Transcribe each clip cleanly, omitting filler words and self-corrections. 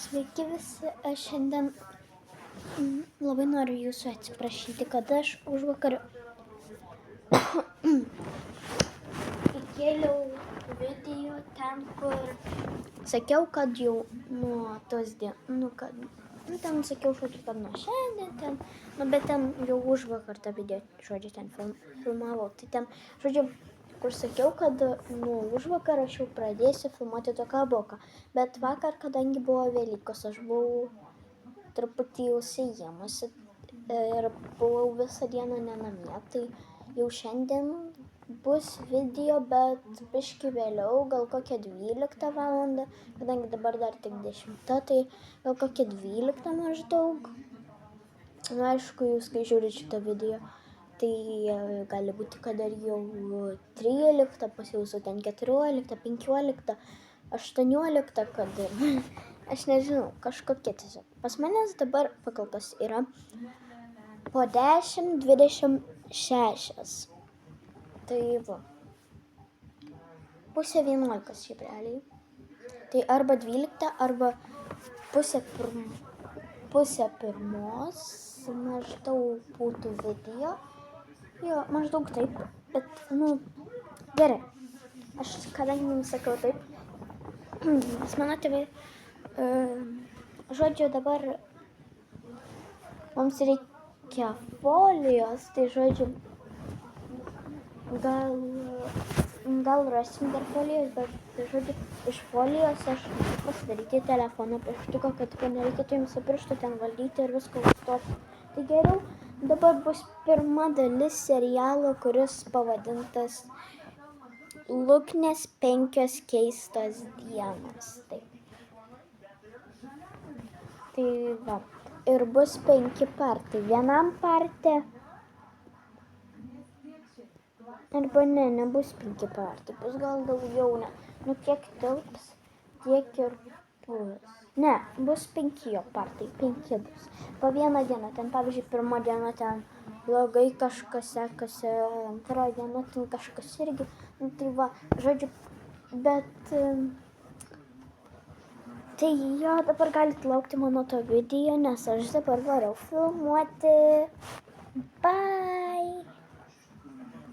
Sveiki visi, aš šiandien labai noriu jūsų atsiprašyti, kad aš užvakar įkėliau video ten, kur sakiau, kad jau nuo tos dienos, ten sakiau, kad nuo šiandien ten, bet ten jau užvakar tą video, ten filmavau, tai ten, kur sakiau, kad nuo užvakar aš jau pradėsiu filmuoti tokią boką, bet vakar, kadangi buvo Velykos, aš buvau truputį užsiėmusi ir buvau visą dieną ne namie, tai jau šiandien bus video, bet biškį vėliau, gal kokią 12 valandą, kadangi dabar dar tik 10, tai gal kokią 12 maždaug. Aišku, jūs kai žiūrite šitą video, tai gali būti, kad dar jau 13, pas jūsų ten 14, 15, 18, kad aš nežinau, kažkokie tiesiog. Pas manęs dabar pakaltas yra po 10:26. Tai va. Pusė 11 šiaip realiai. Tai arba 12, arba pusė pirmos maždaug būtų video. Jo, maždaug taip, bet, gerai. Aš kadangi jums sakau taip, pas mano tėvai, dabar mums reikia folijos, tai gal rasim dar folijos, bet iš folijos aš pasidaryti telefono pieštuką, kad nereikėtų jums su pirštu ten valdyti ir viską užstoti. Tai geriau, dabar bus pirma dalis serialo, kuris pavadintas Luknės 5 keistos dienos. Tai va, ir bus 5 partai. Vienam parte, arba nebus 5 partai, bus gal daugiau, kiek tilps, tiek ir bus. Ne, bus 5 jo partai, 5 bus. Po vieną dieną, ten pavyzdžiui, pirmą dieną ten blogai kažkas sekasi, antrą dieną ten kažkas irgi, tai va, bet, tai jo, dabar galite laukti mano to video, nes aš dabar varau filmuoti. Bye!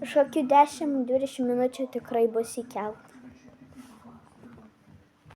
Kažkokių 10-20 minučių tikrai bus įkelta.